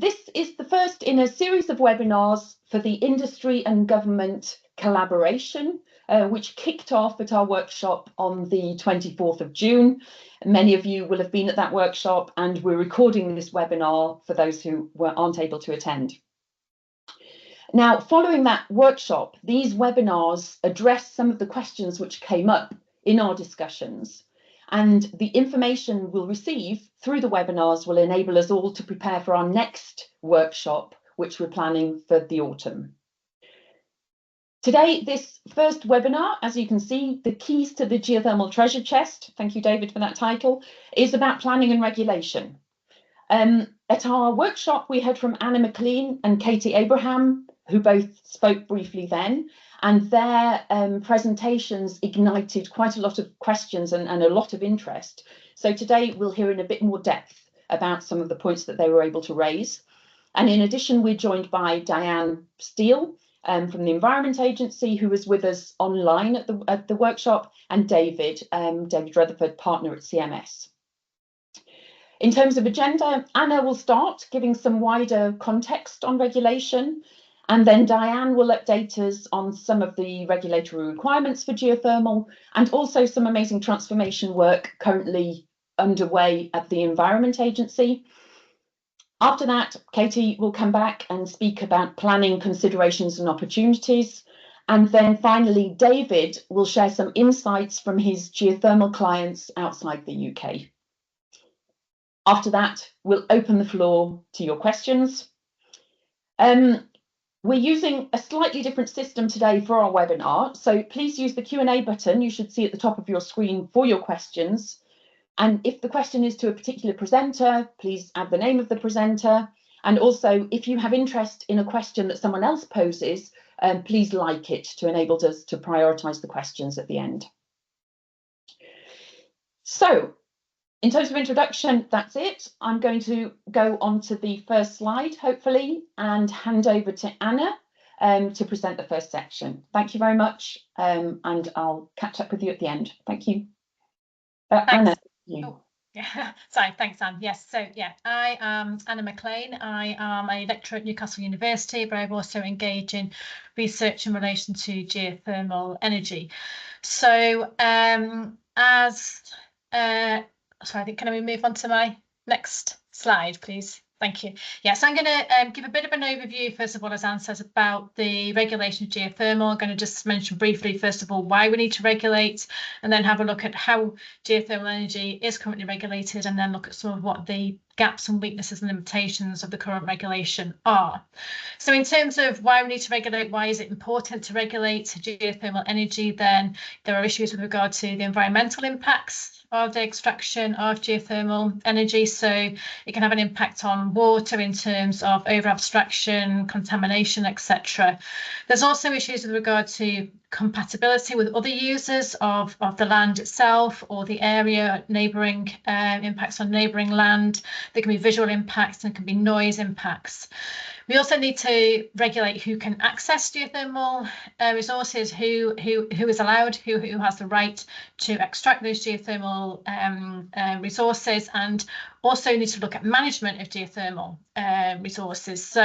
This is the first in a series of webinars for the industry and government collaboration, which kicked off at our workshop on the 24th of June. Many of you will have been at that workshop, and we're recording this webinar for those who aren't able to attend. Now, following that workshop, these webinars address some of the questions which came up in our discussions, and the information we'll receive through the webinars will enable us all to prepare for our next workshop, which we're planning for the autumn. Today, this first webinar, as you can see, the keys to the Geothermal Treasure Chest, thank you, David, for that title, is about planning and regulation. At our workshop, we heard from Anna McLean and Katie Abraham, who both spoke briefly then, and their presentations ignited quite a lot of questions and a lot of interest. So today we'll hear in a bit more depth about some of the points that they were able to raise. And in addition, we're joined by Diane Steele from the Environment Agency, who was with us online at the workshop, and David Rutherford, partner at CMS. In terms of agenda, Anna will start giving some wider context on regulation, and then Diane will update us on some of the regulatory requirements for geothermal and also some amazing transformation work currently underway at the Environment Agency. After that, Katie will come back and speak about planning considerations and opportunities. And then finally, David will share some insights from his geothermal clients outside the UK. After that, we'll open the floor to your questions. We're using a slightly different system today for our webinar, so please use the Q&A button you should see at the top of your screen for your questions. And if the question is to a particular presenter, please add the name of the presenter. And also, if you have interest in a question that someone else poses, please like it to enable us to prioritise the questions at the end. So, in terms of introduction, that's it. I'm going to go on to the first slide, hopefully, and hand over to Anna to present the first section. Thank you very much, and I'll catch up with you at the end. Thank you. Anna. Oh, yeah. Sorry, thanks, Anne. Yes, so yeah, I am Anna McLean. I am a lecturer at Newcastle University, but I've also engaged in research in relation to geothermal energy. So sorry, can we move on to my next slide, please? Thank you. Yes, I'm going to give a bit of an overview, first of all, as Anne says, about the regulation of geothermal. I'm going to just mention briefly, first of all, why we need to regulate, and then have a look at how geothermal energy is currently regulated, and then look at some of what the gaps and weaknesses and limitations of the current regulation are. So in terms of why we need to regulate, why is it important to regulate geothermal energy, then there are issues with regard to the environmental impacts of the extraction of geothermal energy. So it can have an impact on water in terms of over abstraction, contamination, etc. There's also issues with regard to compatibility with other users of the land itself or the area, neighbouring impacts on neighbouring land. There can be visual impacts and can be noise impacts. We also need to regulate who can access geothermal resources, who is allowed, who has the right to extract those geothermal resources, and also need to look at management of geothermal resources. So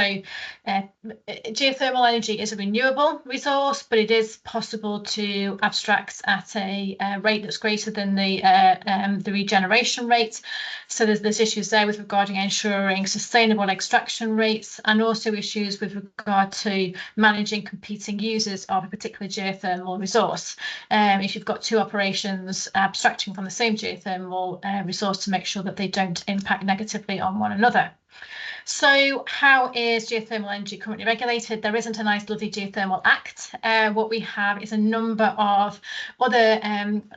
geothermal energy is a renewable resource, but it is possible to abstract at a rate that's greater than the regeneration rate. So there's issues there with regarding ensuring sustainable extraction rates, and also issues with regard to managing competing users of a particular geothermal resource. If you've got two operations abstracting from the same geothermal resource, to make sure that they don't impact negatively on one another. So how is geothermal energy currently regulated? There isn't a nice lovely Geothermal Act. What we have is a number of other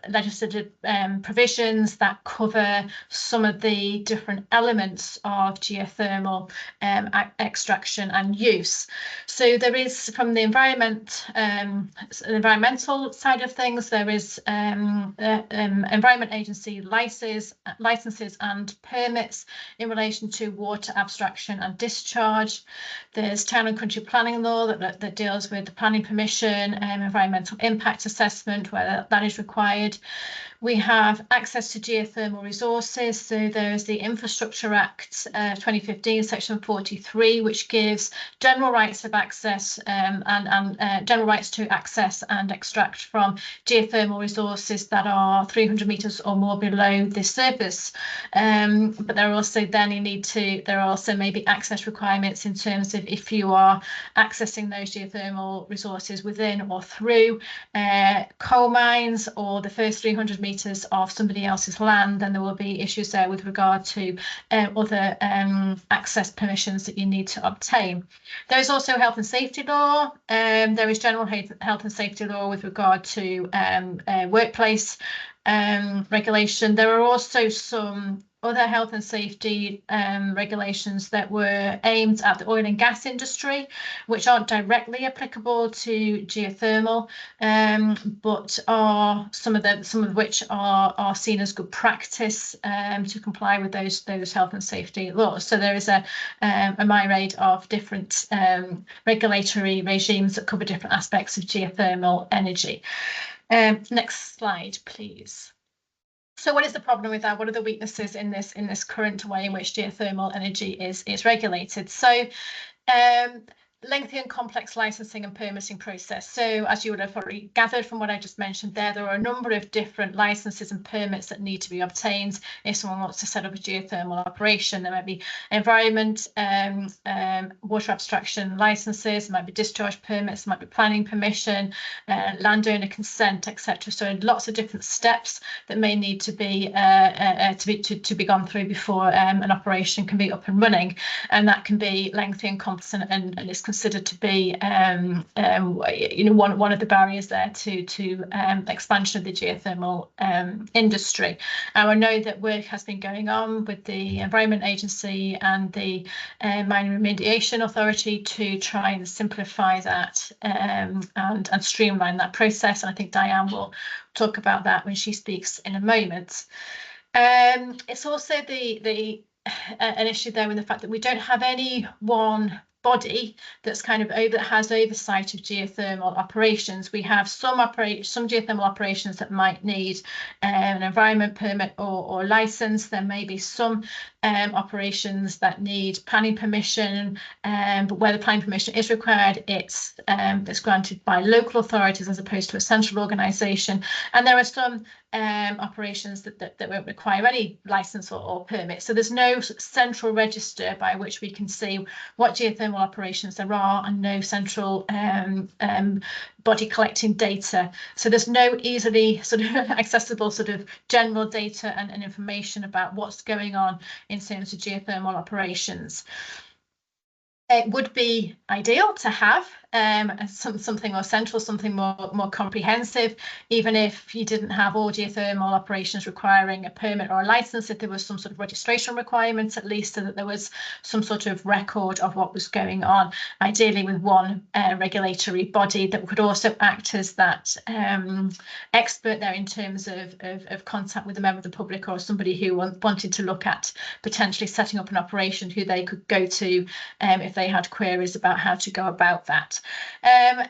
legislative provisions that cover some of the different elements of geothermal extraction and use. So there is, from the environmental side of things, there is Environment Agency licenses and permits in relation to water abstraction and discharge. There's town and country planning law that deals with the planning permission and environmental impact assessment, where that is required. We have access to geothermal resources. So there's the Infrastructure Act 2015, Section 43, which gives general rights of access and general rights to access and extract from geothermal resources that are 300 metres or more below the surface. But there are also there are also maybe access requirements in terms of if you are accessing those geothermal resources within or through coal mines or the first 300 metres of somebody else's land, then there will be issues there with regard to other access permissions that you need to obtain. There is also health and safety law. There is general health and safety law with regard to workplace regulation. There are also some other health and safety regulations that were aimed at the oil and gas industry, which aren't directly applicable to geothermal, but are some of which are seen as good practice to comply with those health and safety laws. So there is a myriad of different regulatory regimes that cover different aspects of geothermal energy. Next slide, please. So what is the problem with that? What are the weaknesses in this current way in which geothermal energy is regulated? So lengthy and complex licensing and permitting process. So as you would have already gathered from what I just mentioned there are a number of different licenses and permits that need to be obtained if someone wants to set up a geothermal operation. There might be environment, water abstraction licenses, there might be discharge permits, there might be planning permission, landowner consent, etc. So lots of different steps that may need to be gone through before an operation can be up and running, and that can be lengthy and complex and is considered to be one of the barriers there to expansion of the geothermal industry. I know that work has been going on with the Environment Agency and the Mining Remediation Authority to try and simplify that and streamline that process. And I think Diane will talk about that when she speaks in a moment. It's also an issue there with the fact that we don't have any one body that's that has oversight of geothermal operations. We have some geothermal operations that might need an environment permit or license. There may be some operations that need planning permission, but where the planning permission is required, it's granted by local authorities as opposed to a central organisation. And there are some operations that won't require any license or permit. So there's no central register by which we can see what geothermal operations there are, and no central body collecting data. So there's no easily accessible general data and information about what's going on in terms of geothermal operations. It would be ideal to have something more central, something more comprehensive, even if you didn't have all geothermal operations requiring a permit or a license, if there was some sort of registration requirements, at least, so that there was some sort of record of what was going on, ideally with one regulatory body that could also act as that expert there in terms of contact with a member of the public or somebody who wanted to look at potentially setting up an operation, who they could go to if they had queries about how to go about that.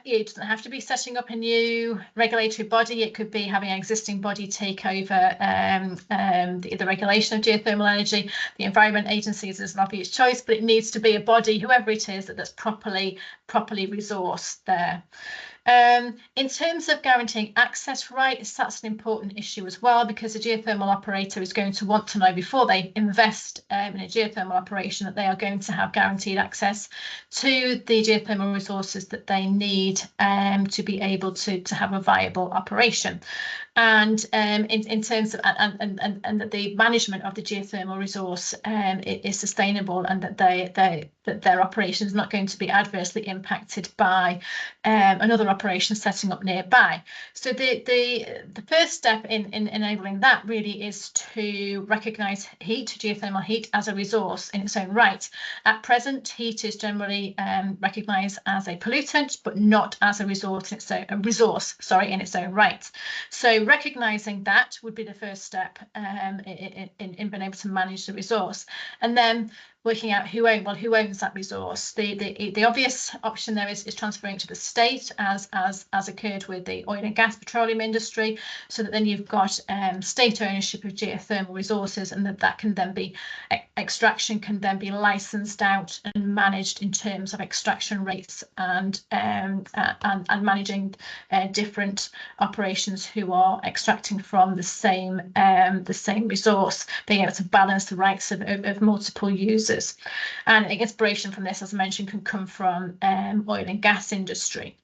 It doesn't have to be setting up a new regulatory body. It could be having an existing body take over the regulation of geothermal energy. The Environment Agency is an obvious choice, but it needs to be a body, whoever it is, that's properly resourced there. In terms of guaranteeing access rights, that's an important issue as well, because a geothermal operator is going to want to know before they invest in a geothermal operation that they are going to have guaranteed access to the geothermal resources that they need to be able to have a viable operation. And in terms of and that the management of the geothermal resource is sustainable, and that their operation is not going to be adversely impacted by another operation setting up nearby. So the first step in enabling that really is to recognise geothermal heat, as a resource in its own right. At present, heat is generally recognised as a pollutant, but not as a resource in its own right. So recognising that would be the first step in being able to manage the resource. And then working out who owns that resource. The obvious option there is transferring to the state, as occurred with the oil and gas petroleum industry, so that then you've got state ownership of geothermal resources, and that can then be extraction can then be licensed out and managed in terms of extraction rates and managing different operations who are extracting from the same resource, being able to balance the rights of multiple users. And inspiration from this, as I mentioned, can come from oil and gas industry.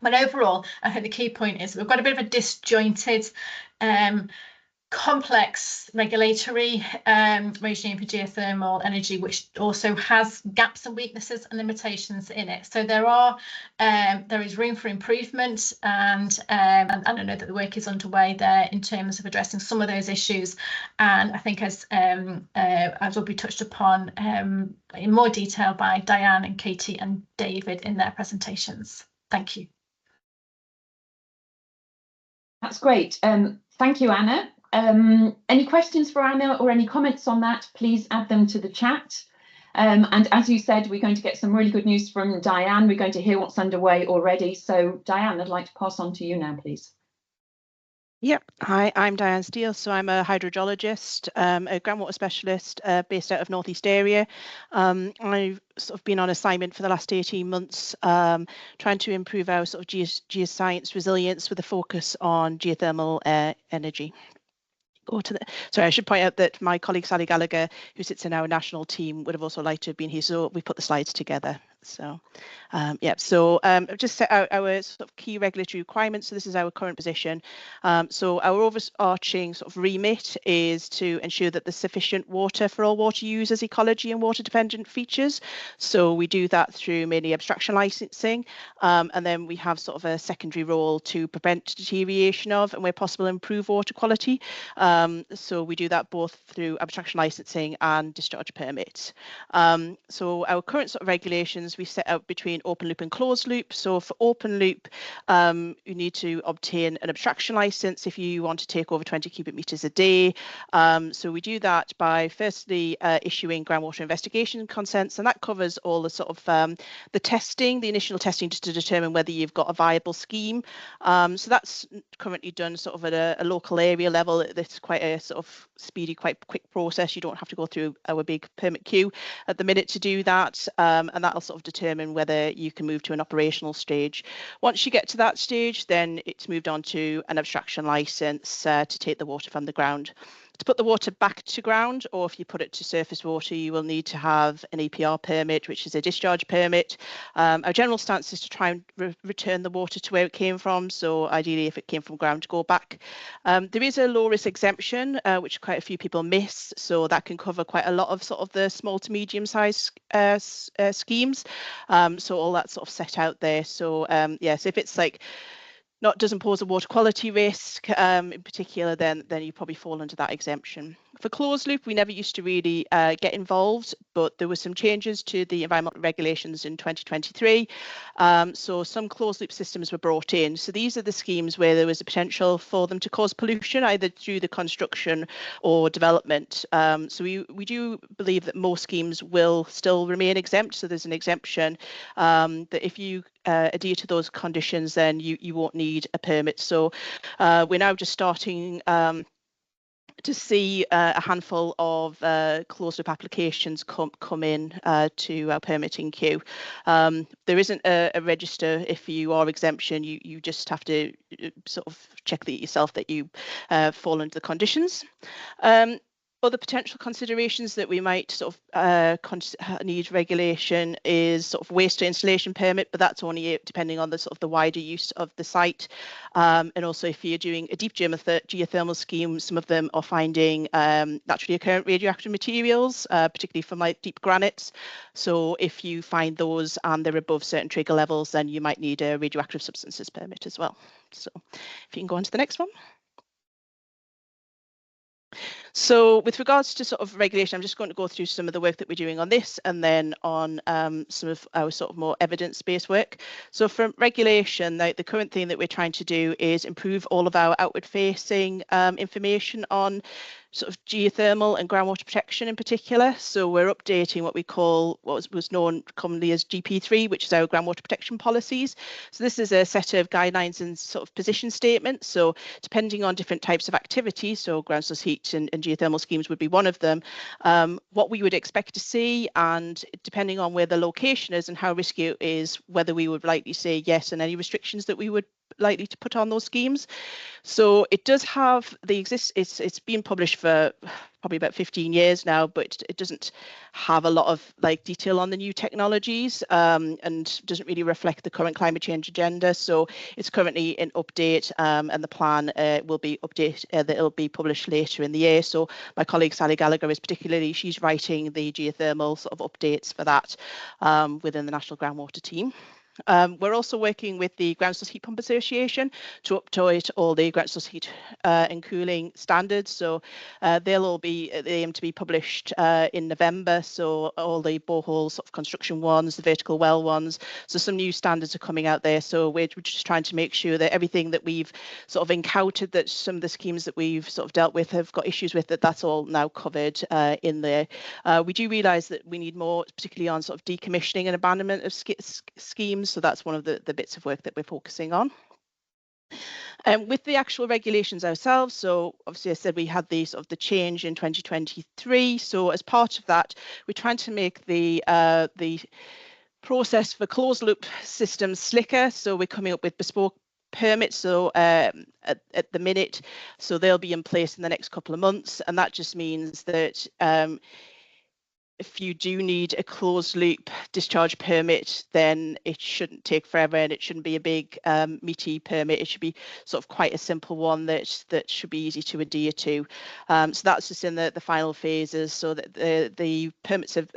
But overall, I think the key point is we've got a bit of a disjointed, complex regulatory regime for geothermal energy, which also has gaps and weaknesses and limitations in it. So there is room for improvement, and I know that the work is underway there in terms of addressing some of those issues. And I think as will be touched upon in more detail by Diane and Katie and David in their presentations. Thank you. That's great. Thank you, Anna. Any questions for Anna or any comments on that, please add them to the chat. And as you said, we're going to get some really good news from Diane. We're going to hear what's underway already. So Diane, I'd like to pass on to you now, please. Yep. Hi, I'm Diane Steele. So I'm a hydrogeologist, a groundwater specialist based out of Northeast area. I've sort of been on assignment for the last 18 months, trying to improve our sort of geoscience resilience with a focus on geothermal energy. Sorry, I should point out that my colleague Sally Gallagher, who sits in our national team, would have also liked to have been here. So we put the slides together. So, I've just set out our sort of key regulatory requirements. So this is our current position. So our overarching sort of remit is to ensure that there's sufficient water for all water users, ecology and water dependent features. So we do that through mainly abstraction licensing. And then we have sort of a secondary role to prevent deterioration of, and where possible, improve water quality. So we do that both through abstraction licensing and discharge permits. So our current sort of regulations, we set out between open loop and closed loop. So for open loop, you need to obtain an abstraction license if you want to take over 20 cubic meters a day. So we do that by firstly issuing groundwater investigation consents, and that covers all the sort of the testing, the initial testing, just to determine whether you've got a viable scheme. So that's currently done sort of at a local area level. It's quite a sort of speedy, quite quick process. You don't have to go through our big permit queue at the minute to do that, and that'll sort of determine whether you can move to an operational stage. Once you get to that stage, then it's moved on to an abstraction license to take the water from the ground. To put the water back to ground, or if you put it to surface water, you will need to have an APR permit, which is a discharge permit. Our general stance is to try and return the water to where it came from. So ideally, if it came from ground, to go back. There is a low risk exemption, which quite a few people miss. So that can cover quite a lot of sort of the small to medium sized schemes. So all that's sort of set out there. So yes, if it's like doesn't pose a water quality risk in particular, then you probably fall under that exemption. For closed loop, we never used to really get involved, but there were some changes to the environmental regulations in 2023. So some closed loop systems were brought in. So these are the schemes where there was a potential for them to cause pollution, either through the construction or development. So we do believe that most schemes will still remain exempt. So there's an exemption that if you adhere to those conditions, then you won't need a permit. So we're now just starting to see a handful of closed loop applications come in to our permitting queue. There isn't a register if you are exemption. You just have to sort of check that yourself that you fall under the conditions. Other potential considerations that we might sort of need regulation is sort of waste to installation permit, but that's only depending on the sort of the wider use of the site. And also if you're doing a deep geothermal scheme, some of them are finding naturally occurrent radioactive materials, particularly from like deep granites. So if you find those and they're above certain trigger levels, then you might need a radioactive substances permit as well. So if you can go on to the next one. So with regards to sort of regulation, I'm just going to go through some of the work that we're doing on this and then on some of our sort of more evidence-based work. So from regulation, the current thing that we're trying to do is improve all of our outward-facing information on sort of geothermal and groundwater protection in particular. So we're updating what we call what was known commonly as GP3, which is our groundwater protection policies. So this is a set of guidelines and sort of position statements. So depending on different types of activities, so ground source heat and geothermal schemes would be one of them, what we would expect to see, and depending on where the location is and how risky it is, whether we would likely say yes and any restrictions that we would likely to put on those schemes. So it does have it's been published for probably about 15 years now, but it doesn't have a lot of like detail on the new technologies, and doesn't really reflect the current climate change agenda. So it's currently in update, and the plan will be that it'll be published later in the year. So my colleague Sally Gallagher she's writing the geothermal sort of updates for that within the National Groundwater team. We're also working with the Ground Source Heat Pump Association to update all the ground source heat and cooling standards. So they'll all be aim to be published in November. So all the borehole sort of construction ones, the vertical well ones. So some new standards are coming out there. So we're just trying to make sure that everything that we've sort of encountered, that some of the schemes that we've sort of dealt with have got issues with, that's all now covered in there. We do realise that we need more, particularly on sort of decommissioning and abandonment of schemes. So that's one of the bits of work that we're focusing on. With the actual regulations ourselves, so obviously I said we had the sort of the change in 2023. So as part of that, we're trying to make the process for closed loop systems slicker. So we're coming up with bespoke permits. So at the minute, so they'll be in place in the next couple of months, and that just means that if you do need a closed loop discharge permit, then it shouldn't take forever, and it shouldn't be a big meaty permit. It should be sort of quite a simple one that should be easy to adhere to. So that's just in the final phases, so that the permits have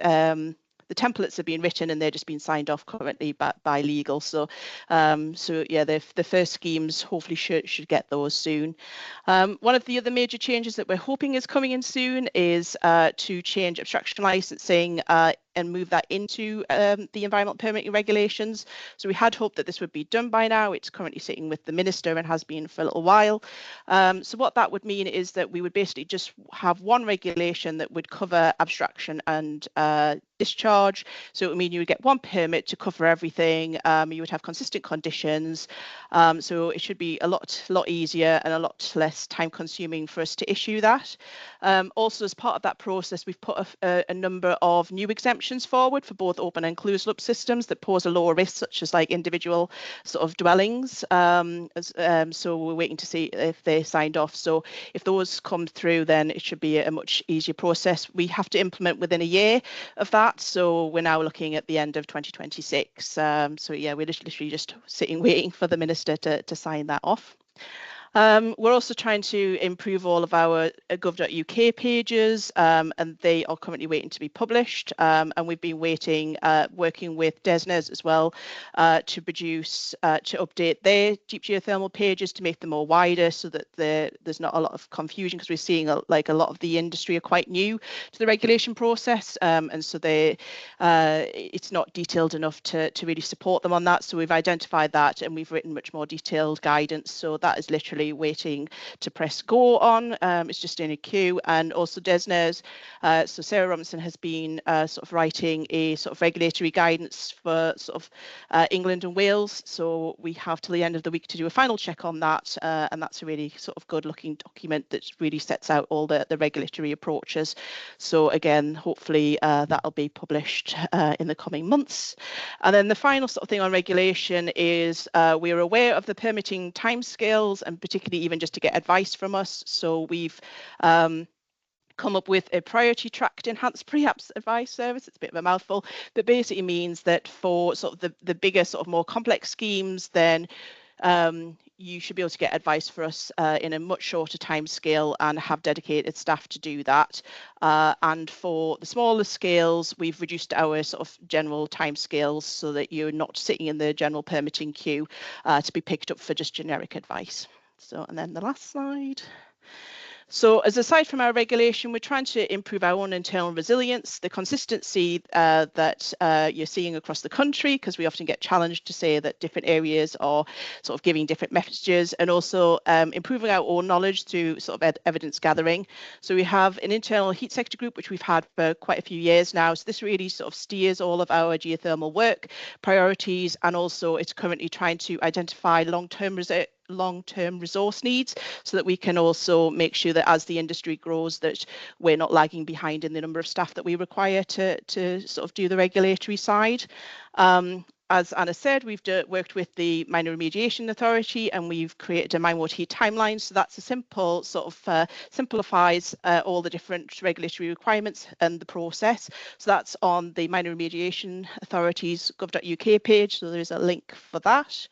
the templates have been written and they're just being signed off currently by legal. So yeah, the first schemes hopefully should get those soon. One of the other major changes that we're hoping is coming in soon is to change abstraction licensing and move that into the environmental permitting regulations. So we had hoped that this would be done by now. It's currently sitting with the minister and has been for a little while. So what that would mean is that we would basically just have one regulation that would cover abstraction and discharge. So it would mean you would get one permit to cover everything. You would have consistent conditions. So it should be a lot easier and a lot less time consuming for us to issue that. Also, as part of that process, we've put a number of new exemptions forward for both open and closed loop systems that pose a lower risk, such as like individual sort of dwellings. So we're waiting to see if they're signed off. So if those come through, then it should be a much easier process. We have to implement within a year of that. So we're now looking at the end of 2026. So yeah, we're literally just sitting waiting for the minister to sign that off. We're also trying to improve all of our gov.uk pages, and they are currently waiting to be published. And we've been working with DESNZ as well to update their deep geothermal pages to make them more wider, so that there's not a lot of confusion, because we're seeing a lot of the industry are quite new to the regulation process, and so it's not detailed enough to really support them on that. So we've identified that, and we've written much more detailed guidance. So that is literally waiting to press go on. It's just in a queue. And also DESNZ, so Sarah Robinson has been sort of writing a sort of regulatory guidance for sort of England and Wales. So we have till the end of the week to do a final check on that, and that's a really sort of good looking document that really sets out all the regulatory approaches. So again, hopefully that'll be published in the coming months. And then the final sort of thing on regulation is we're aware of the permitting timescales, and particularly even just to get advice from us. So we've come up with a priority tracked enhanced pre-apps advice service. It's a bit of a mouthful, but basically means that for sort of the bigger sort of more complex schemes, then you should be able to get advice for us in a much shorter time scale and have dedicated staff to do that. And for the smaller scales, we've reduced our sort of general time scales so that you're not sitting in the general permitting queue to be picked up for just generic advice. So, and then the last slide. So as aside from our regulation, we're trying to improve our own internal resilience, the consistency that you're seeing across the country, because we often get challenged to say that different areas are sort of giving different messages, and also improving our own knowledge through sort of evidence gathering. So we have an internal heat sector group, which we've had for quite a few years now. So this really sort of steers all of our geothermal work, priorities, and also it's currently trying to identify long-term resource needs, so that we can also make sure that as the industry grows, that we're not lagging behind in the number of staff that we require to sort of do the regulatory side. As Anna said, we've worked with the Mine Remediation Authority, and we've created a mine water heat timeline. So that's a simple sort of simplifies all the different regulatory requirements and the process. So that's on the Mine Remediation Authority's gov.uk page. So there's a link for that.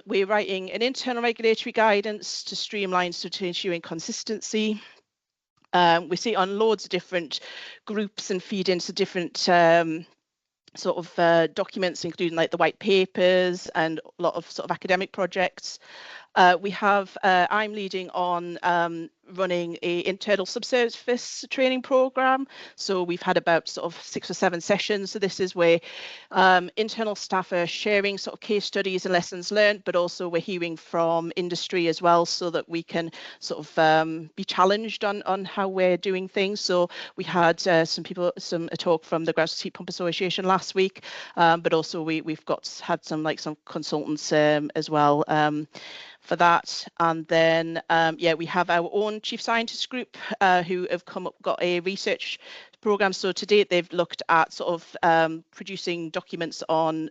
We're writing an internal regulatory guidance to streamline, so to ensuring consistency. We see it on loads of different groups and feed into different sort of documents, including like the white papers and a lot of sort of academic projects. I'm leading on running a internal subsurface training program. So we've had about sort of 6 or 7 sessions. So this is where internal staff are sharing sort of case studies and lessons learned, but also we're hearing from industry as well, so that we can sort of be challenged on how we're doing things. So we had a talk from the Grassroots Heat Pump Association last week, but also we've had some consultants as well for that. And then we have our own chief scientist group who have got a research program. So to date they've looked at sort of producing documents on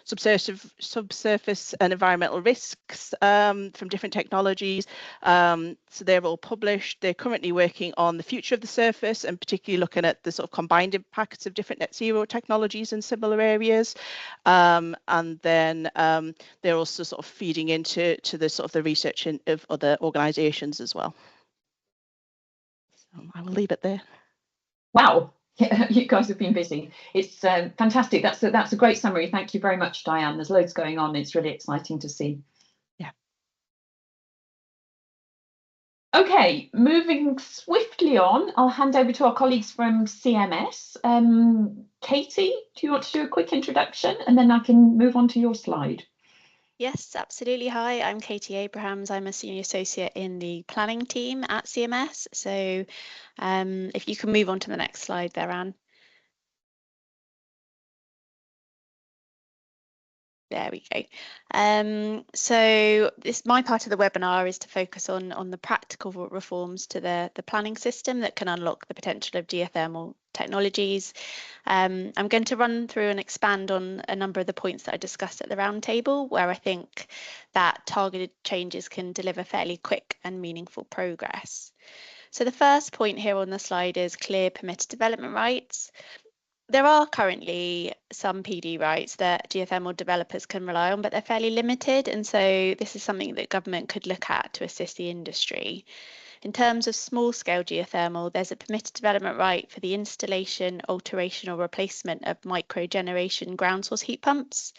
subsurface and environmental risks from different technologies. So they're all published. They're currently working on the future of the surface, and particularly looking at the sort of combined impacts of different net zero technologies in similar areas. And then they're also sort of feeding into the sort of the research of other organisations as well. So I will leave it there. Wow, you guys have been busy. It's fantastic. That's a great summary. Thank you very much, Diane. There's loads going on. It's really exciting to see. Yeah. Okay, moving swiftly on, I'll hand over to our colleagues from CMS. Katie, do you want to do a quick introduction, and then I can move on to your slide? Yes, absolutely. Hi, I'm Katie Abrahams. I'm a senior associate in the planning team at CMS. So if you can move on to the next slide there, Anne. There we go. So my part of the webinar is to focus on the practical reforms to the planning system that can unlock the potential of geothermal technologies. I'm going to run through and expand on a number of the points that I discussed at the roundtable, where I think that targeted changes can deliver fairly quick and meaningful progress. So the first point here on the slide is clear permitted development rights. There are currently some PD rights that geothermal developers can rely on, but they're fairly limited. And so this is something that government could look at to assist the industry. In terms of small-scale geothermal, there's a permitted development right for the installation, alteration or replacement of micro-generation ground source heat pumps,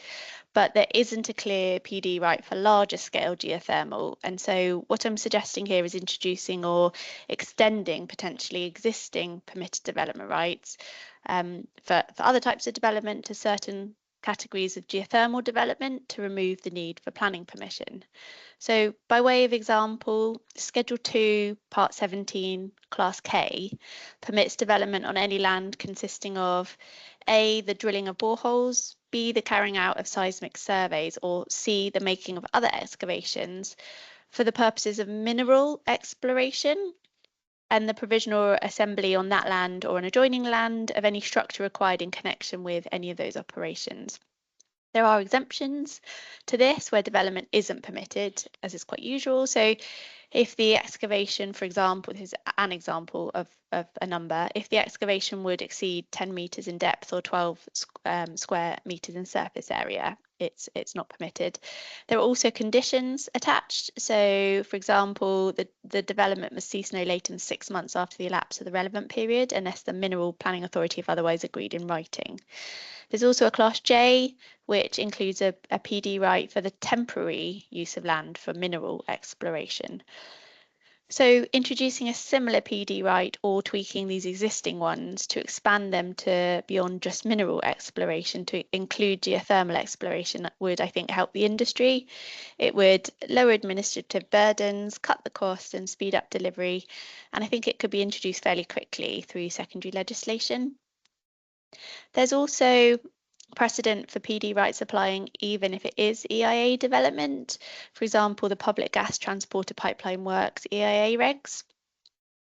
but there isn't a clear PD right for larger scale geothermal. And so what I'm suggesting here is introducing or extending potentially existing permitted development rights for other types of development to certain categories of geothermal development to remove the need for planning permission. So by way of example, Schedule 2, Part 17, Class K, permits development on any land consisting of A, the drilling of boreholes, B, the carrying out of seismic surveys, or C, the making of other excavations for the purposes of mineral exploration, and the provision or assembly on that land or an adjoining land of any structure required in connection with any of those operations. There are exemptions to this where development isn't permitted, as is quite usual. So if the excavation, for example, this is an example of a number, if the excavation would exceed 10 metres in depth or 12 square metres in surface area, it's not permitted. There are also conditions attached. So, for example, the development must cease no later than 6 months after the elapse of the relevant period, unless the Mineral Planning Authority have otherwise agreed in writing. There's also a Class J, which includes a PD right for the temporary use of land for mineral exploration. So introducing a similar PD right or tweaking these existing ones to expand them to beyond just mineral exploration to include geothermal exploration would, I think, help the industry. It would lower administrative burdens, cut the cost and speed up delivery. And I think it could be introduced fairly quickly through secondary legislation. There's also precedent for PD rights applying even if it is EIA development. For example, the Public Gas Transporter Pipeline Works EIA regs.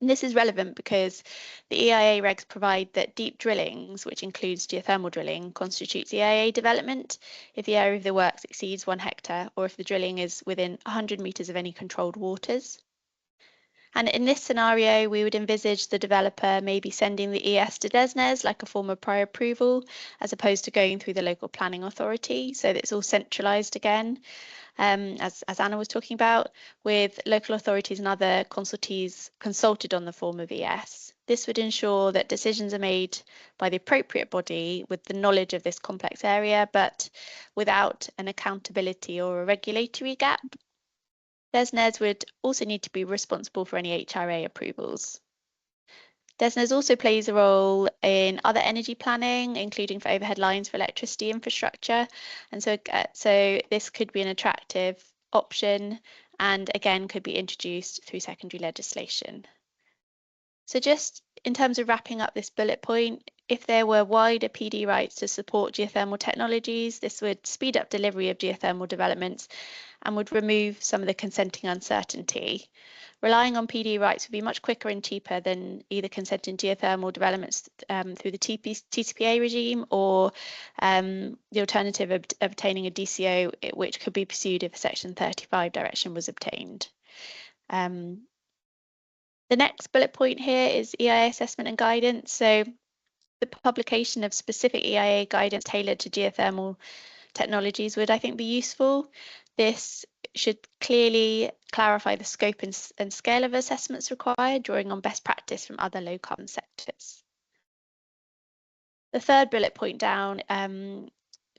And this is relevant because the EIA regs provide that deep drillings, which includes geothermal drilling, constitutes EIA development if the area of the works exceeds 1 hectare or if the drilling is within 100 metres of any controlled waters. And in this scenario, we would envisage the developer maybe sending the ES to DESNZ like a form of prior approval, as opposed to going through the local planning authority. So that it's all centralised again, as Anna was talking about, with local authorities and other consultees consulted on the form of ES. This would ensure that decisions are made by the appropriate body with the knowledge of this complex area, but without an accountability or a regulatory gap. DESNZ would also need to be responsible for any HRA approvals. DESNZ also plays a role in other energy planning, including for overhead lines for electricity infrastructure. And so this could be an attractive option and again could be introduced through secondary legislation. So just in terms of wrapping up this bullet point, if there were wider PD rights to support geothermal technologies, this would speed up delivery of geothermal developments and would remove some of the consenting uncertainty. Relying on PD rights would be much quicker and cheaper than either consenting geothermal developments through the TCPA regime or the alternative of obtaining a DCO, which could be pursued if a Section 35 direction was obtained. The next bullet point here is EIA assessment and guidance. So the publication of specific EIA guidance tailored to geothermal technologies would, I think, be useful. This should clearly clarify the scope and scale of assessments required, drawing on best practice from other low carbon sectors. The third bullet point down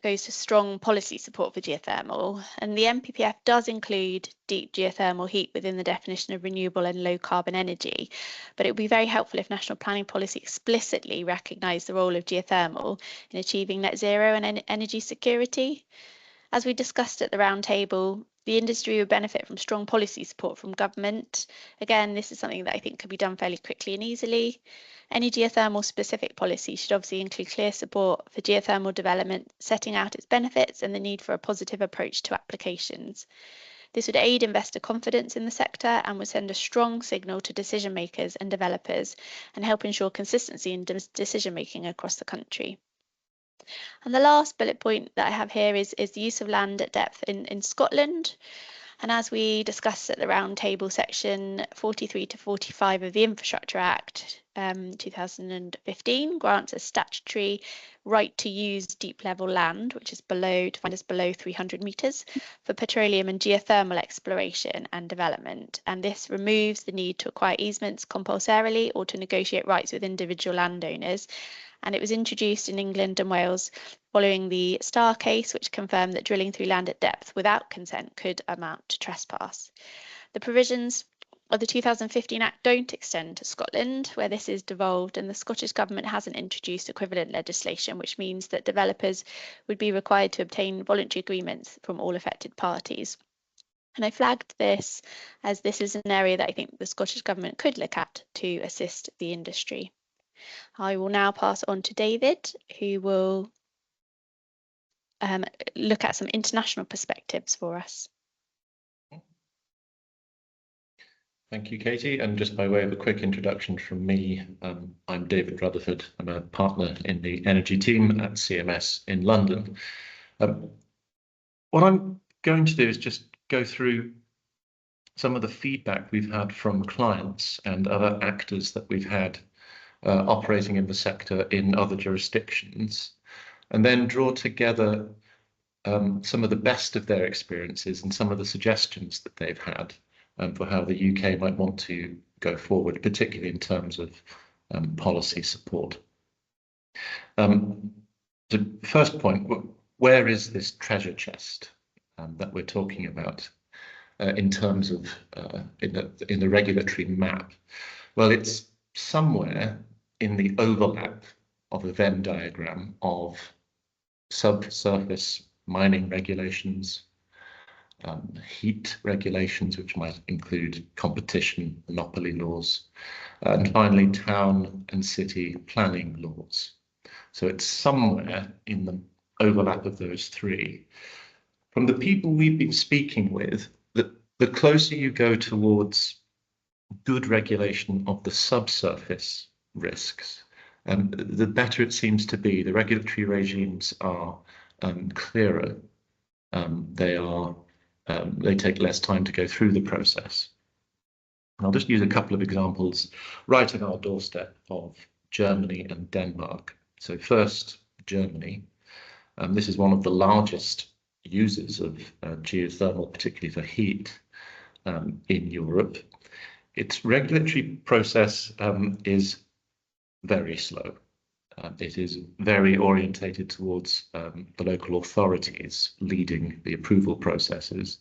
goes to strong policy support for geothermal, and the NPPF does include deep geothermal heat within the definition of renewable and low carbon energy, but it would be very helpful if national planning policy explicitly recognised the role of geothermal in achieving net zero and energy security. As we discussed at the roundtable, the industry would benefit from strong policy support from government. Again, this is something that I think could be done fairly quickly and easily. Any geothermal specific policy should obviously include clear support for geothermal development, setting out its benefits and the need for a positive approach to applications. This would aid investor confidence in the sector and would send a strong signal to decision makers and developers and help ensure consistency in decision making across the country. And the last bullet point that I have here is the use of land at depth in Scotland. And as we discussed at the roundtable, section 43 to 45 of the Infrastructure Act 2015 grants a statutory right to use deep level land, which is defined as below 300 metres, for petroleum and geothermal exploration and development. And this removes the need to acquire easements compulsorily or to negotiate rights with individual landowners. And it was introduced in England and Wales following the Starr case, which confirmed that drilling through land at depth without consent could amount to trespass. The provisions of the 2015 Act don't extend to Scotland, where this is devolved, and the Scottish Government hasn't introduced equivalent legislation, which means that developers would be required to obtain voluntary agreements from all affected parties. And I flagged this as this is an area that I think the Scottish Government could look at to assist the industry. I will now pass on to David, who will look at some international perspectives for us. Thank you, Katie. And just by way of a quick introduction from me, I'm David Rutherford. I'm a partner in the energy team at CMS in London. What I'm going to do is just go through some of the feedback we've had from clients and other actors that we've had operating in the sector in other jurisdictions, and then draw together some of the best of their experiences and some of the suggestions that they've had for how the UK might want to go forward, particularly in terms of policy support. The first point, where is this treasure chest that we're talking about? in terms of in the regulatory map? Well, it's somewhere in the overlap of a Venn diagram of subsurface mining regulations, heat regulations, which might include competition, monopoly laws, and finally town and city planning laws. So it's somewhere in the overlap of those three. From the people we've been speaking with, the closer you go towards good regulation of the subsurface risks, the better it seems to be. The regulatory regimes are clearer. They take less time to go through the process. And I'll just use a couple of examples right at our doorstep of Germany and Denmark. So first, Germany. This is one of the largest users of geothermal, particularly for heat, in Europe. Its regulatory process is very slow. It is very orientated towards the local authorities leading the approval processes,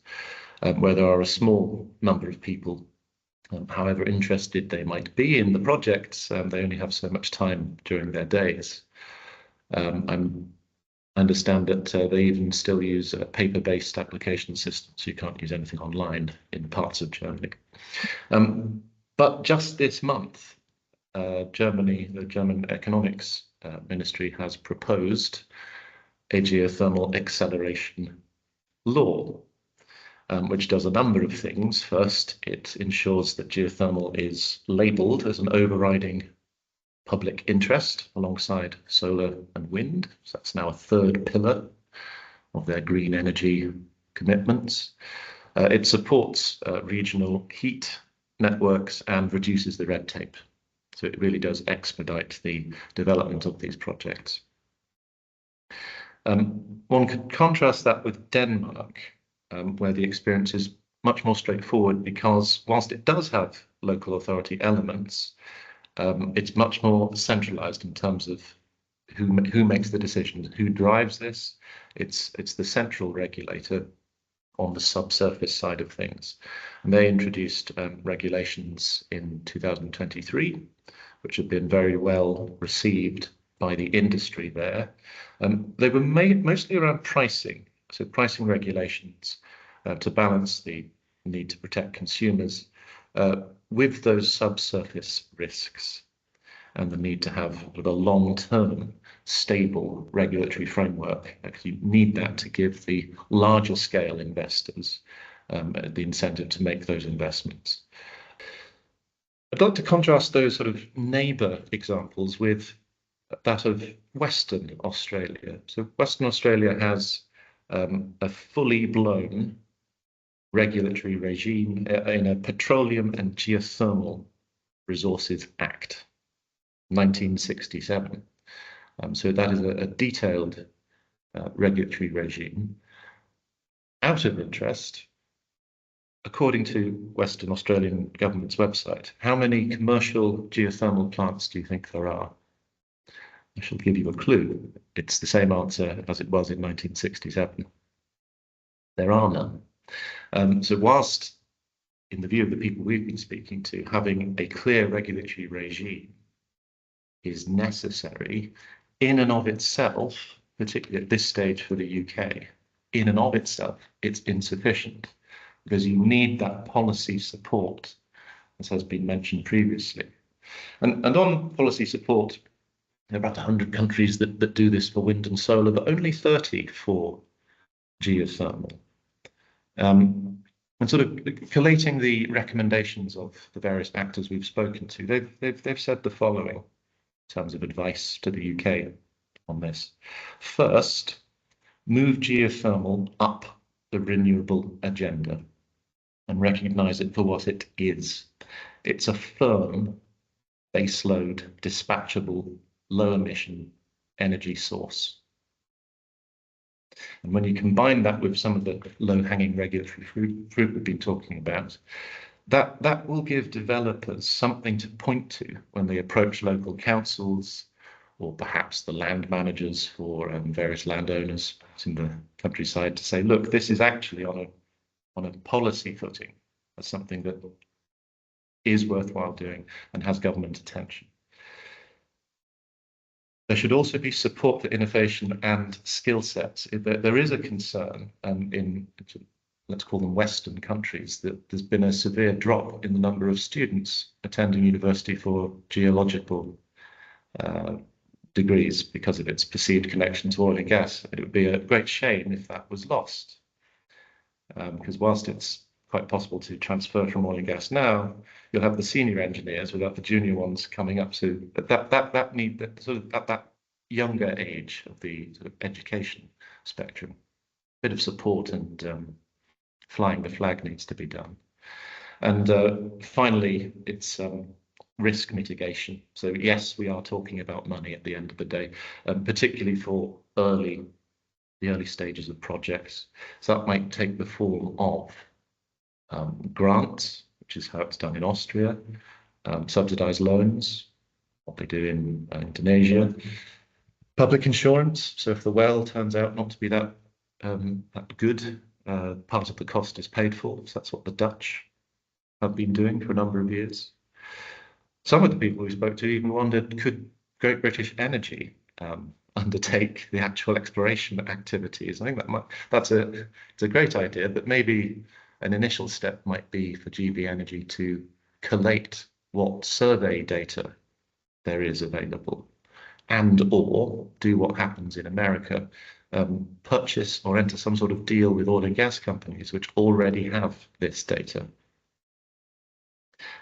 where there are a small number of people, however interested they might be in the projects, they only have so much time during their days. I understand that they even still use paper-based application systems. You can't use anything online in parts of Germany. But just this month, Germany, the German Economics Ministry has proposed a geothermal acceleration law, which does a number of things. First, it ensures that geothermal is labelled as an overriding public interest alongside solar and wind. So that's now a third pillar of their green energy commitments. It supports regional heat networks and reduces the red tape. So it really does expedite the development of these projects. One could contrast that with Denmark, where the experience is much more straightforward, because whilst it does have local authority elements, it's much more centralized in terms of who makes the decisions, who drives this. It's the central regulator on the subsurface side of things. And they introduced regulations in 2023, which have been very well received by the industry there. They were made mostly around pricing, so pricing regulations to balance the need to protect consumers with those subsurface risks and the need to have a long-term stable regulatory framework. You need that to give the larger scale investors the incentive to make those investments. I'd like to contrast those sort of neighbour examples with that of Western Australia. So Western Australia has a fully blown regulatory regime in a Petroleum and Geothermal Resources Act, 1967. So that is a detailed regulatory regime. Out of interest, according to Western Australian government's website, how many commercial geothermal plants do you think there are? I shall give you a clue. It's the same answer as it was in 1967. There are none. So whilst, in the view of the people we've been speaking to, having a clear regulatory regime is necessary, in and of itself, particularly at this stage for the UK, in and of itself, it's insufficient, because you need that policy support, as has been mentioned previously. And on policy support, there are about 100 countries that do this for wind and solar, but only 30 for geothermal. And sort of collating the recommendations of the various actors we've spoken to, they've said the following in terms of advice to the UK on this. First, move geothermal up the renewable agenda and recognise it for what it is. It's a firm, baseload, dispatchable, low-emission energy source. And when you combine that with some of the low-hanging regulatory fruit we've been talking about, that will give developers something to point to when they approach local councils or perhaps the land managers for various landowners in the countryside to say, look, this is actually on on a policy footing as something that is worthwhile doing and has government attention. There should also be support for innovation and skill sets. There is a concern in, let's call them Western countries, that there's been a severe drop in the number of students attending university for geological degrees because of its perceived connection to oil and gas. It would be a great shame if that was lost, because whilst it's quite possible to transfer from oil and gas now, you'll have the senior engineers without the junior ones coming up. So that need that sort of at that younger age of the sort of education spectrum, a bit of support and flying the flag needs to be done. And finally, it's risk mitigation. So yes, we are talking about money at the end of the day, particularly for the early stages of projects. So that might take the form of grants, which is how it's done in Austria, subsidized loans, what they do in Indonesia, public insurance. So if the well turns out not to be that good, part of the cost is paid for. So that's what the Dutch have been doing for a number of years. Some of the people we spoke to even wondered, could Great British Energy undertake the actual exploration activities? I think it's a great idea, but maybe an initial step might be for GB Energy to collate what survey data there is available, and or do what happens in America, purchase or enter some sort of deal with oil and gas companies which already have this data.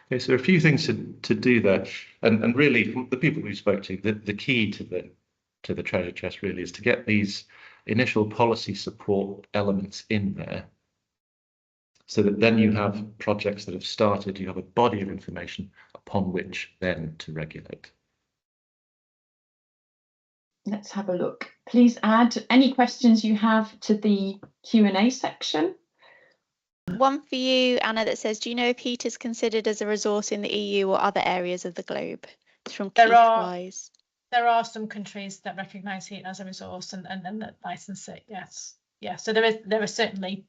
Okay, so there are a few things to do there, and really from the people we spoke to, the key to the treasure chest really is to get these initial policy support elements in there, so that then you have projects that have started, you have a body of information upon which then to regulate. Let's have a look. Please add any questions you have to the Q&A section. One for you, Anna, that says, do you know if heat is considered as a resource in the EU or other areas of the globe? It's from Keith Wise. There are some countries that recognise heat as a resource and that licence it, yes. Yeah, so there is certainly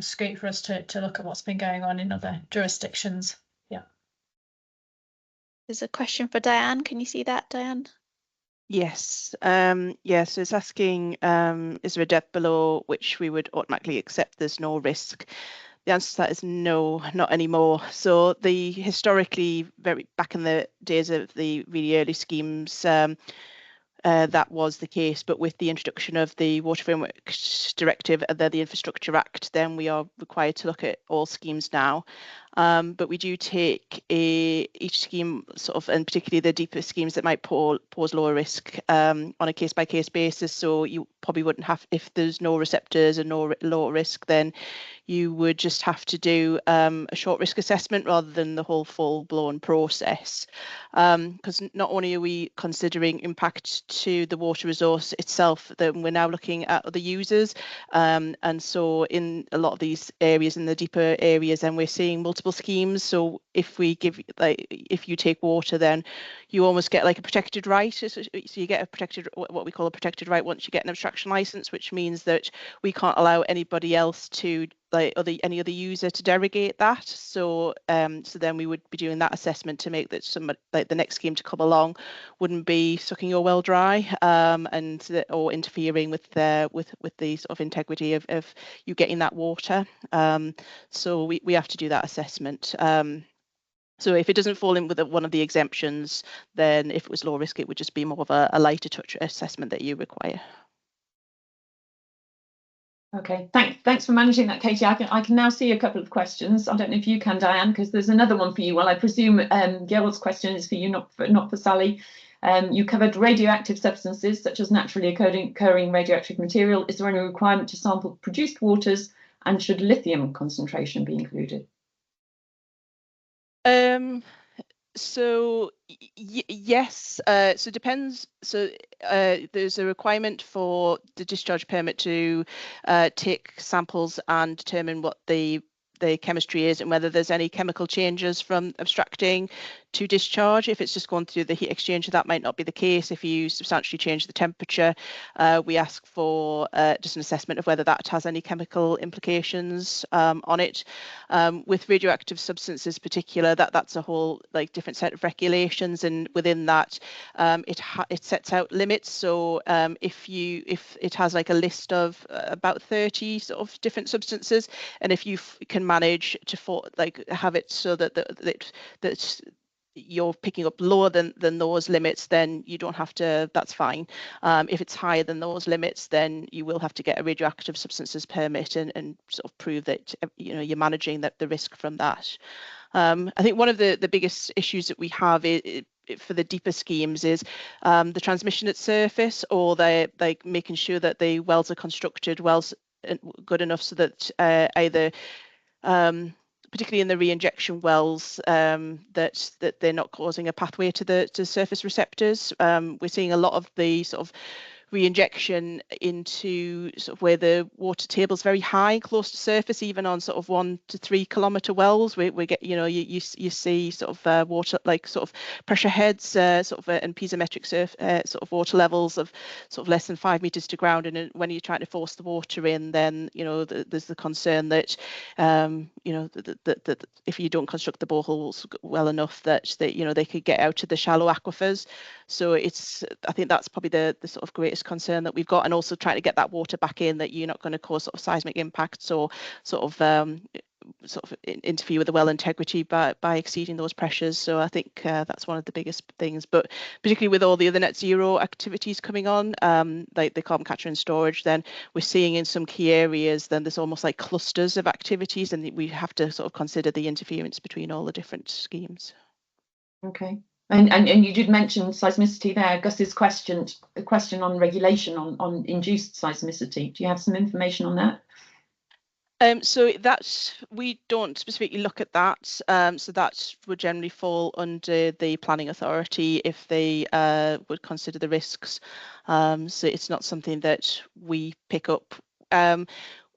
scope for us to look at what's been going on in other jurisdictions. Yeah. There's a question for Diane. Can you see that, Diane? Yes, yeah, so it's asking, is there a depth below which we would automatically accept there's no risk? The answer to that is no, not anymore. So the historically, very back in the days of the really early schemes, that was the case, but with the introduction of the Water Framework Directive and the Infrastructure Act, then we are required to look at all schemes now. But we do take each scheme sort of, and particularly the deeper schemes that might pose lower risk on a case-by-case basis. So you probably wouldn't have, if there's no receptors and no lower risk, then you would just have to do a short risk assessment rather than the whole full-blown process. Because not only are we considering impact to the water resource itself, then we're now looking at other users. And so in a lot of these areas, in the deeper areas, then we're seeing multiple schemes. So if we give, like, if you take water, then you almost get like a protected right. So you get a protected, what we call a protected right once you get an abstraction license, which means that we can't allow anybody else to, like any other user, to derogate that. So so then we would be doing that assessment to make that somebody, like the next scheme to come along, wouldn't be sucking your well dry or interfering with the sort of integrity of you getting that water. So we have to do that assessment. So if it doesn't fall in with one of the exemptions, then if it was low risk, it would just be more of a lighter touch assessment that you require. Okay, thanks for managing that, Katie. I can now see a couple of questions. I don't know if you can, Diane, because there's another one for you. Well, I presume Gerald's question is for you, not for Sally. You covered radioactive substances such as naturally occurring radioactive material. Is there any requirement to sample produced waters, and should lithium concentration be included? So yes, so it depends. So there's a requirement for the discharge permit to take samples and determine what the chemistry is and whether there's any chemical changes from abstracting to discharge. If it's just going through the heat exchanger, that might not be the case. If you substantially change the temperature, we ask for just an assessment of whether that has any chemical implications on it. With radioactive substances particular, that's a whole like different set of regulations, and within that it sets out limits. So if it has like a list of about 30 sort of different substances, and if you can manage to have it so that you're picking up lower than those limits, then you don't have to, that's fine. If it's higher than those limits, then you will have to get a radioactive substances permit and sort of prove that you're managing the risk from that. I think one of the biggest issues that we have for the deeper schemes is the transmission at surface, or they like making sure that the wells are constructed good enough so that either particularly in the reinjection wells, that they're not causing a pathway to the surface receptors. We're seeing a lot of the sort of reinjection into sort of where the water table is very high, close to surface, even on sort of 1 to 3 kilometre wells. We get, you see sort of water, like sort of pressure heads, and piezometric sort of water levels of sort of less than 5 metres to ground. And when you're trying to force the water in, then there's the concern that that if you don't construct the boreholes well enough, that they could get out to the shallow aquifers. So I think that's probably the sort of greatest concern that we've got, and also trying to get that water back in, that you're not going to cause sort of seismic impacts or sort of interfere with the well integrity by exceeding those pressures. So I think that's one of the biggest things. But particularly with all the other net zero activities coming on, like the carbon capture and storage, then we're seeing in some key areas, then there's almost like clusters of activities, and we have to sort of consider the interference between all the different schemes. Okay. And you did mention seismicity there. Gus's question on regulation on induced seismicity. Do you have some information on that? So we don't specifically look at that. So that would generally fall under the planning authority if they would consider the risks. So it's not something that we pick up.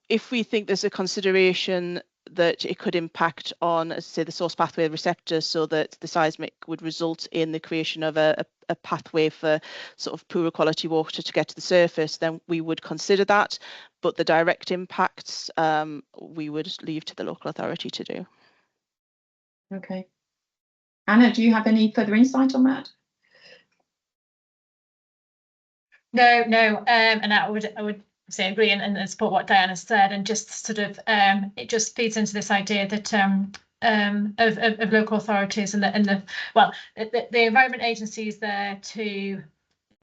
If we think there's a consideration that it could impact on, as I say, the source pathway receptor, so that the seismic would result in the creation of a pathway for sort of poorer quality water to get to the surface, then we would consider that. But the direct impacts, we would leave to the local authority to do. Okay. Anna, do you have any further insight on that? No, and I would say agree and support what Diana said, and just sort of it just feeds into this idea that of local authorities and the environment agencies there to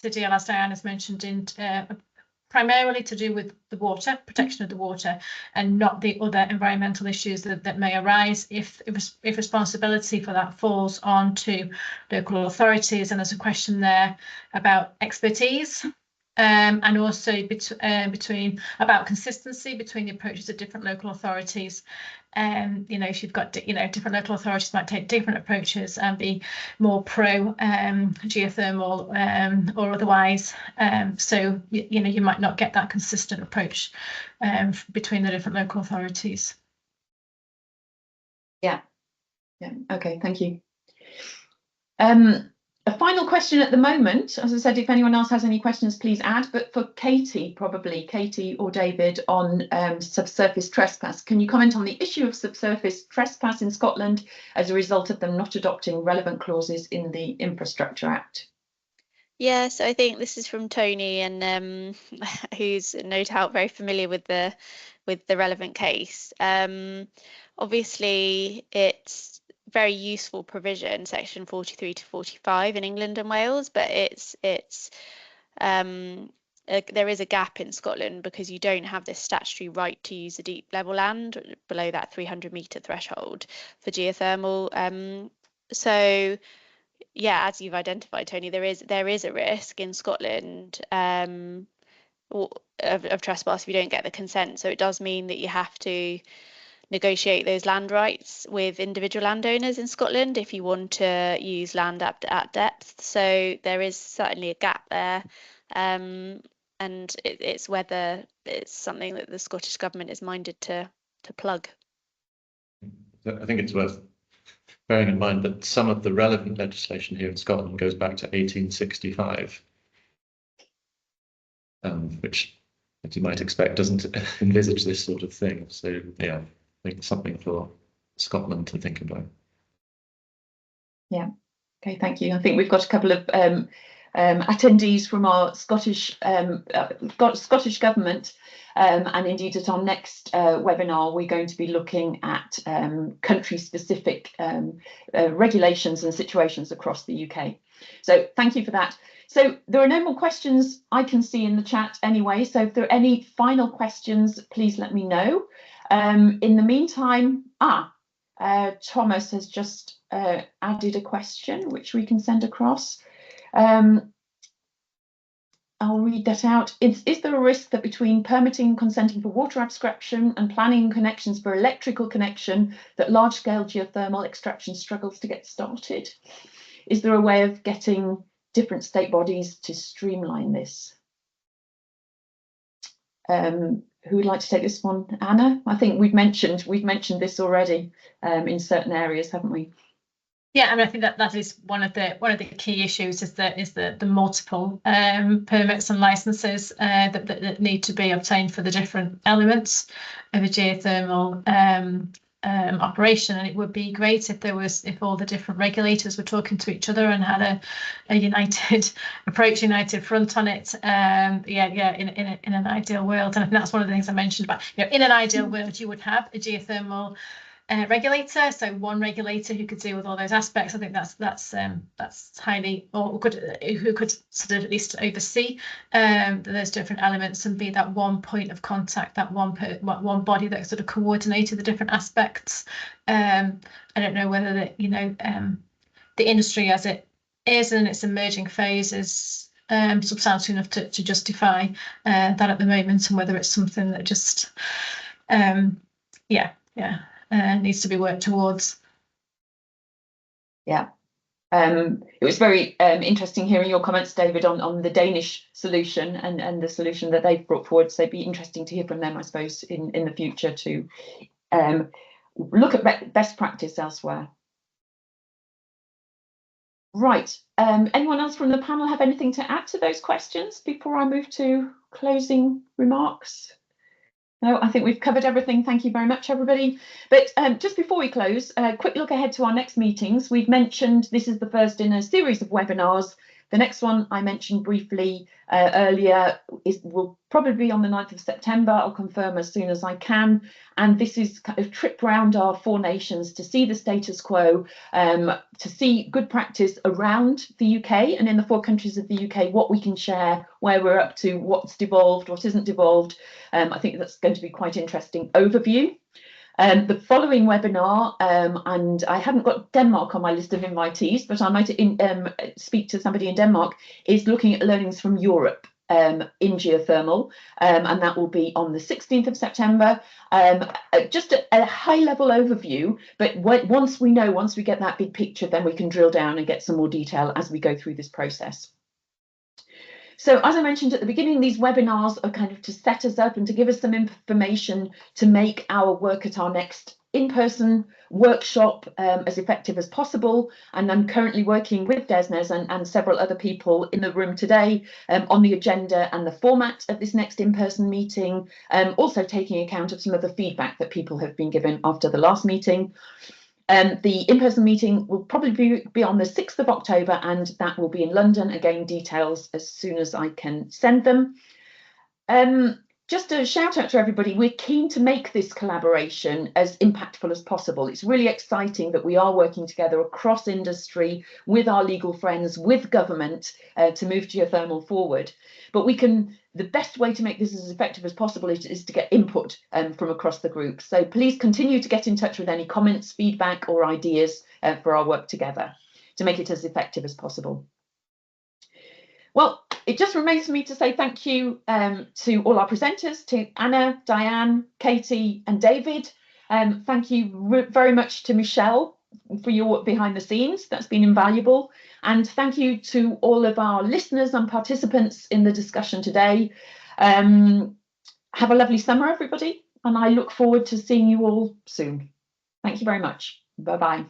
deal, as Diana's mentioned, in primarily to do with the water, protection of the water, and not the other environmental issues that may arise if responsibility for that falls onto local authorities. And there's a question there about expertise. And also about consistency between the approaches of different local authorities. If you've got different local authorities might take different approaches and be more pro geothermal or otherwise. So you might not get that consistent approach between the different local authorities. Yeah. Okay, thank you. A final question at the moment. As I said, if anyone else has any questions, please add. But for Katie or David, on subsurface trespass, can you comment on the issue of subsurface trespass in Scotland as a result of them not adopting relevant clauses in the Infrastructure Act? Yeah, so I think this is from Tony, and who's no doubt very familiar with the relevant case. Obviously, it's very useful provision, section 43 to 45 in England and Wales, but there is a gap in Scotland because you don't have this statutory right to use a deep level land below that 300 metre threshold for geothermal. So yeah, as you've identified, Tony, there is a risk in Scotland of trespass if you don't get the consent. So it does mean that you have to negotiate those land rights with individual landowners in Scotland if you want to use land at depth. So there is certainly a gap there, and it's whether it's something that the Scottish Government is minded to plug. I think it's worth bearing in mind that some of the relevant legislation here in Scotland goes back to 1865, which, as you might expect, doesn't envisage this sort of thing. So yeah, I think it's something for Scotland to think about. Yeah. Okay, thank you. I think we've got a couple of attendees from our Scottish government, and indeed at our next webinar we're going to be looking at country-specific regulations and situations across the UK. So thank you for that. So there are no more questions I can see in the chat anyway, so if there are any final questions, please let me know. In the meantime, Thomas has just added a question which we can send across. I'll read that out. Is there a risk that between permitting, consenting for water abstraction and planning connections for electrical connection that large-scale geothermal extraction struggles to get started? Is there a way of getting different state bodies to streamline this? Who would like to take this one? Anna? I think we've mentioned this already in certain areas, haven't we? Yeah, I mean, I think that is one of the key issues is the multiple permits and licenses that need to be obtained for the different elements of a geothermal operation. And it would be great if all the different regulators were talking to each other and had a united approach, united front on it. In an ideal world, and I think that's one of the things I mentioned about, in an ideal world you would have a geothermal regulator, so one regulator who could deal with all those aspects. I think that's highly, or who could sort of at least oversee those different elements and be that one point of contact, that one body that sort of coordinated the different aspects. I don't know whether the industry as it is in its emerging phase is substantial enough to justify that at the moment, and whether it's something that just needs to be worked towards. Yeah, it was very interesting hearing your comments, David, on the Danish solution and the solution that they've brought forward. So it'd be interesting to hear from them, I suppose, in the future to look at best practice elsewhere. Right. Anyone else from the panel have anything to add to those questions before I move to closing remarks? No, I think we've covered everything. Thank you very much, everybody. But just before we close, a quick look ahead to our next meetings. We've mentioned this is the first in a series of webinars. The next one I mentioned briefly earlier will probably be on the 9th of September. I'll confirm as soon as I can. And this is kind of a trip round our 4 nations to see the status quo, to see good practice around the UK and in the 4 countries of the UK, what we can share, where we're up to, what's devolved, what isn't devolved. I think that's going to be quite interesting overview. The following webinar, and I hadn't got Denmark on my list of invitees, but I might speak to somebody in Denmark, is looking at learnings from Europe in geothermal, and that will be on the 16th of September. Just a high-level overview, but once we get that big picture, then we can drill down and get some more detail as we go through this process. So as I mentioned at the beginning, these webinars are kind of to set us up and to give us some information to make our work at our next in-person workshop as effective as possible. And I'm currently working with Desnes and several other people in the room today on the agenda and the format of this next in-person meeting, also taking account of some of the feedback that people have been given after the last meeting. The in-person meeting will probably be on the 6th of October, and that will be in London. Again, details as soon as I can send them. Just a shout out to everybody. We're keen to make this collaboration as impactful as possible. It's really exciting that we are working together across industry with our legal friends, with government to move geothermal forward. But the best way to make this as effective as possible is to get input from across the group. So please continue to get in touch with any comments, feedback or ideas for our work together to make it as effective as possible. Well, it just remains for me to say thank you to all our presenters, to Anna, Diane, Katie and David. Thank you very much to Michelle for your work behind the scenes. That's been invaluable. And thank you to all of our listeners and participants in the discussion today. Have a lovely summer, everybody, and I look forward to seeing you all soon. Thank you very much. Bye-bye.